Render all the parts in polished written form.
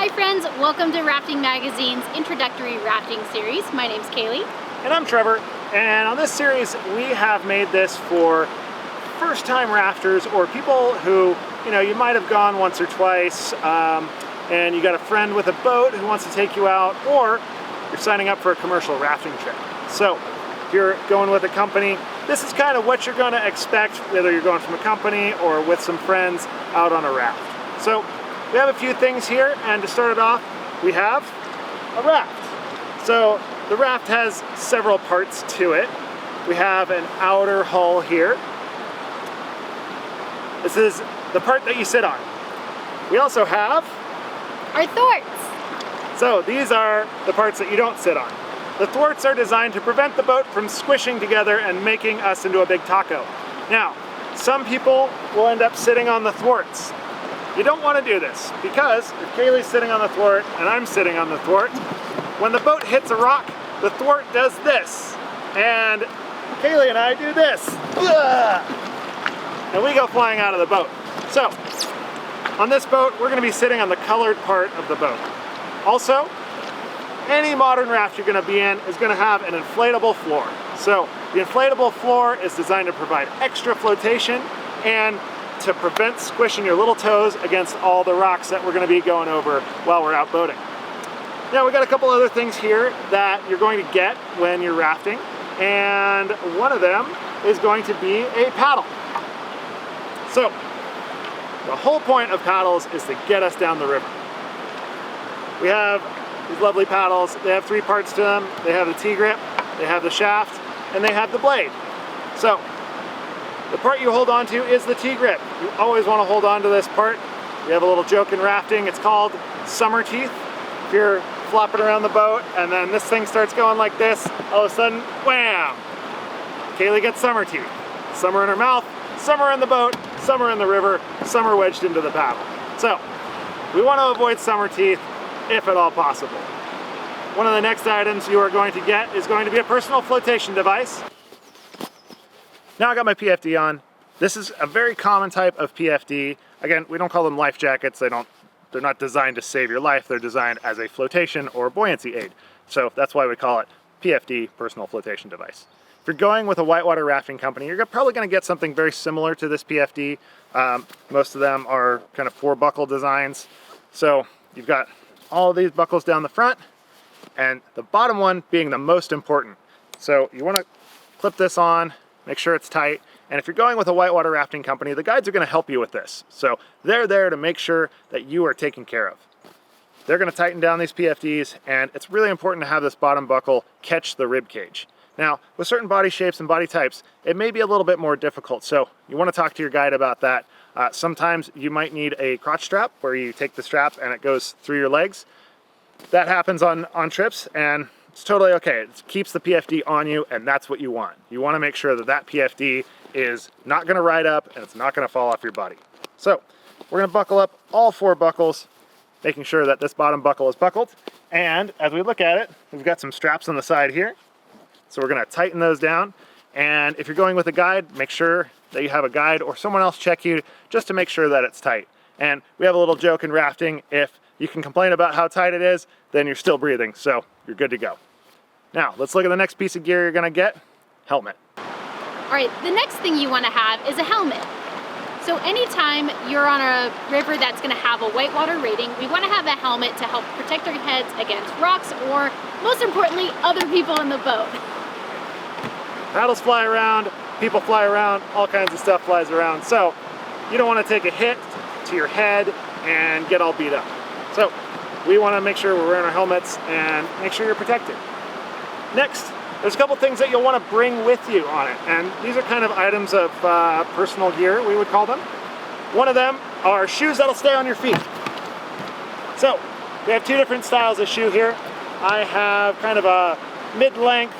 Hi friends, welcome to Rafting Magazine's introductory rafting series. My name's Kaylee. And I'm Trevor, and on this series we have made this for first-time rafters or people who, you might have gone once or twice and you got a friend with a boat who wants to take you out, or you're signing up for a commercial rafting trip. So if you're going with a company, this is kind of what you're going to expect, whether you're going from a company or with some friends out on a raft. So we have a few things here, and to start it off, we have a raft. So the raft has several parts to it. We have an outer hull here. This is the part that you sit on. We also have our thwarts. So these are the parts that you don't sit on. The thwarts are designed to prevent the boat from squishing together and making us into a big taco. Now, some people will end up sitting on the thwarts. You don't want to do this, because if Kaylee's sitting on the thwart and I'm sitting on the thwart, when the boat hits a rock, the thwart does this, and Kaylee and I do this, and we go flying out of the boat. So, on this boat, we're going to be sitting on the colored part of the boat. Also, any modern raft you're going to be in is going to have an inflatable floor. So, the inflatable floor is designed to provide extra flotation and to prevent squishing your little toes against all the rocks that we're going to be going over while we're out boating. Now we got a couple other things here that you're going to get when you're rafting, and one of them is going to be a paddle. So the whole point of paddles is to get us down the river. We have these lovely paddles. They have three parts to them. They have the T-grip, they have the shaft, and they have the blade. So the part you hold on to is the T-grip. You always want to hold on to this part. We have a little joke in rafting. It's called summer teeth. If you're flopping around the boat and then this thing starts going like this, all of a sudden, wham! Kaylee gets summer teeth. Some are in her mouth, some are in the boat, some are in the river, some are wedged into the paddle. So, we want to avoid summer teeth if at all possible. One of the next items you are going to get is going to be a personal flotation device. Now I got my PFD on. This is a very common type of PFD. Again, we don't call them life jackets. They're not designed to save your life. They're designed as a flotation or buoyancy aid. So that's why we call it PFD, personal flotation device. If you're going with a whitewater rafting company, you're probably going to get something very similar to this PFD. Most of them are kind of 4-buckle designs. So you've got all of these buckles down the front, and the bottom one being the most important. So you want to clip this on, make sure it's tight, and if you're going with a whitewater rafting company, the guides are going to help you with this. So they're there to make sure that you are taken care of. They're going to tighten down these PFDs, and it's really important to have this bottom buckle catch the rib cage. Now, with certain body shapes and body types, it may be a little bit more difficult, so you want to talk to your guide about that. Sometimes you might need a crotch strap, where you take the strap and it goes through your legs. That happens on trips, and it's totally okay. It keeps the PFD on you, and that's what you want. You want to make sure that that PFD is not going to ride up and it's not going to fall off your body. So we're going to buckle up all 4 buckles, making sure that this bottom buckle is buckled. And as we look at it, we've got some straps on the side here. So we're going to tighten those down. And if you're going with a guide, make sure that you have a guide or someone else check you just to make sure that it's tight. And we have a little joke in rafting: if you can complain about how tight it is, then you're still breathing, so you're good to go. Now, let's look at the next piece of gear you're going to get: helmet. All right, the next thing you want to have is a helmet. So anytime you're on a river that's going to have a whitewater rating, we want to have a helmet to help protect our heads against rocks, or most importantly, other people in the boat. Paddles fly around, people fly around, all kinds of stuff flies around, so you don't want to take a hit to your head and get all beat up. So we want to make sure we're wearing our helmets and make sure you're protected. Next, there's a couple things that you'll want to bring with you on it, and these are kind of items of personal gear, we would call them. One of them are shoes that'll stay on your feet. So we have 2 different styles of shoe here. I have kind of a mid-length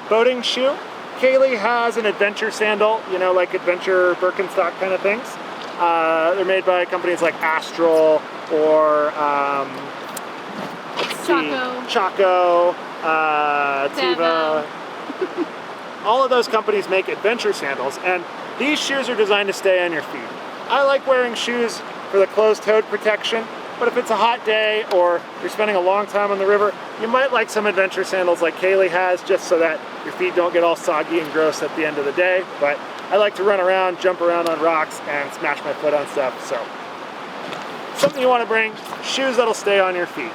boating shoe. Kaylee has an adventure sandal, like adventure Birkenstock kind of things. They're made by companies like Astral or Chaco, Tiva. All of those companies make adventure sandals, and these shoes are designed to stay on your feet. I like wearing shoes for the closed-toed protection. But if it's a hot day or you're spending a long time on the river, you might like some adventure sandals like Kailee has, just so that your feet don't get all soggy and gross at the end of the day. But I like to run around, jump around on rocks, and smash my foot on stuff. So something you want to bring, shoes that'll stay on your feet.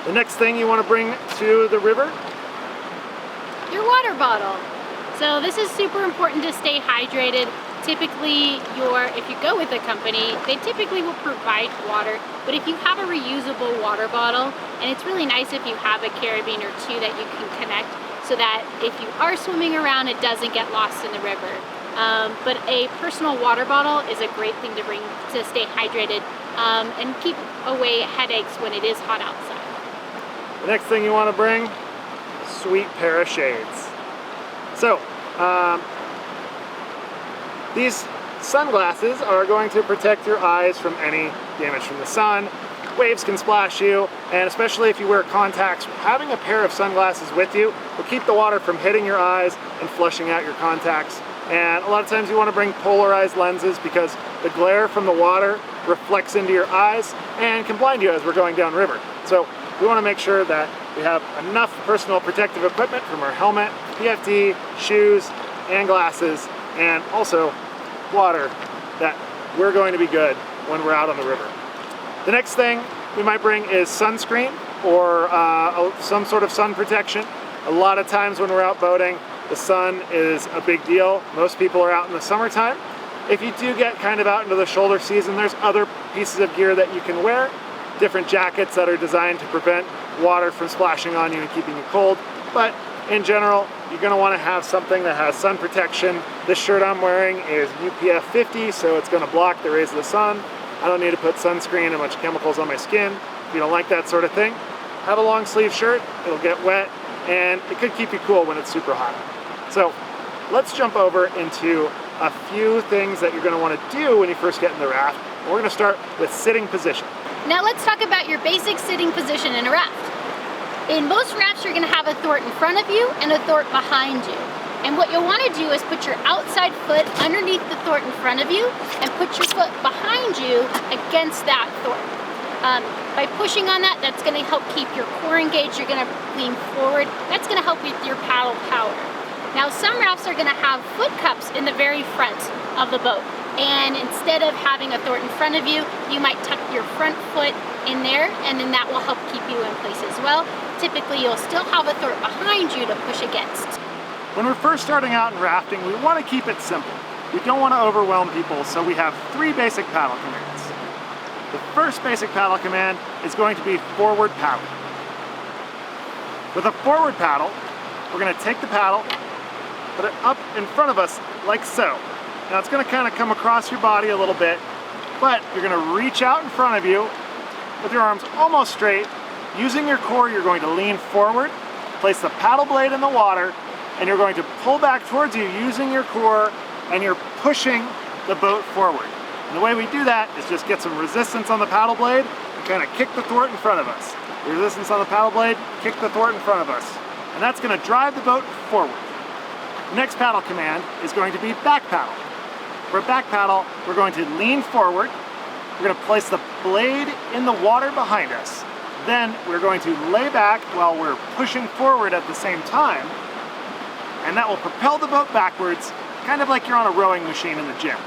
The next thing you want to bring to the river, your water bottle. So this is super important to stay hydrated. Typically, if you go with a company, they typically will provide water, but if you have a reusable water bottle, and it's really nice if you have a carabiner or two that you can connect, so that if you are swimming around, it doesn't get lost in the river. But a personal water bottle is a great thing to bring to stay hydrated and keep away headaches when it is hot outside. The next thing you want to bring, sweet pair of shades. So, these sunglasses are going to protect your eyes from any damage from the sun. Waves can splash you, and especially if you wear contacts, having a pair of sunglasses with you will keep the water from hitting your eyes and flushing out your contacts. And a lot of times you want to bring polarized lenses because the glare from the water reflects into your eyes and can blind you as we're going downriver. So we want to make sure that we have enough personal protective equipment, from our helmet, PFD, shoes, and glasses, and also water, that we're going to be good when we're out on the river. The next thing we might bring is sunscreen or some sort of sun protection. A lot of times when we're out boating, the sun is a big deal. Most people are out in the summertime. If you do get kind of out into the shoulder season, there's other pieces of gear that you can wear. Different jackets that are designed to prevent water from splashing on you and keeping you cold. But in general, you're going to want to have something that has sun protection. This shirt I'm wearing is UPF 50, so it's going to block the rays of the sun. I don't need to put sunscreen and a bunch of chemicals on my skin. If you don't like that sort of thing, have a long sleeve shirt. It'll get wet, and it could keep you cool when it's super hot. So let's jump over into a few things that you're going to want to do when you first get in the raft. We're going to start with sitting position. Now let's talk about your basic sitting position in a raft. In most rafts, you're going to have a thwart in front of you and a thwart behind you. And what you'll want to do is put your outside foot underneath the thwart in front of you and put your foot behind you against that thwart. By pushing on that, that's going to help keep your core engaged. You're going to lean forward. That's going to help with your paddle power. Now, some rafts are going to have foot cups in the very front of the boat. And instead of having a thwart in front of you, you might tuck your front foot in there, and then that will help keep you in place as well. Typically, you'll still have a thwart behind you to push against. When we're first starting out in rafting, we want to keep it simple. We don't want to overwhelm people, so we have 3 basic paddle commands. The first basic paddle command is going to be forward paddle. With a forward paddle, we're going to take the paddle, put it up in front of us like so. Now it's going to kind of come across your body a little bit, but you're going to reach out in front of you with your arms almost straight. Using your core, you're going to lean forward, place the paddle blade in the water, and you're going to pull back towards you using your core, and you're pushing the boat forward. And the way we do that is just get some resistance on the paddle blade and kind of kick the thwart in front of us. Resistance on the paddle blade, kick the thwart in front of us. And that's going to drive the boat forward. The next paddle command is going to be back paddle. For a back paddle, we're going to lean forward. We're going to place the blade in the water behind us. Then we're going to lay back while we're pushing forward at the same time. And that will propel the boat backwards, kind of like you're on a rowing machine in the gym.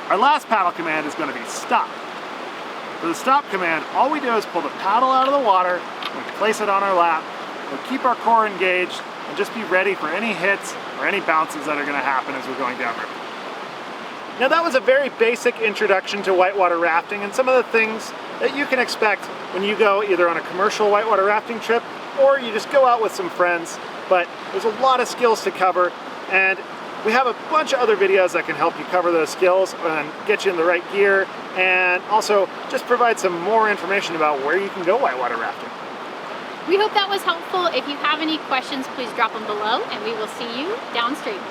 Our last paddle command is going to be stop. For the stop command, all we do is pull the paddle out of the water, we place it on our lap, we'll keep our core engaged, and just be ready for any hits or any bounces that are going to happen as we're going downriver. Now that was a very basic introduction to whitewater rafting and some of the things that you can expect when you go either on a commercial whitewater rafting trip or you just go out with some friends. But there's a lot of skills to cover, and we have a bunch of other videos that can help you cover those skills and get you in the right gear, and also just provide some more information about where you can go whitewater rafting. We hope that was helpful. If you have any questions, please drop them below, and we will see you downstream.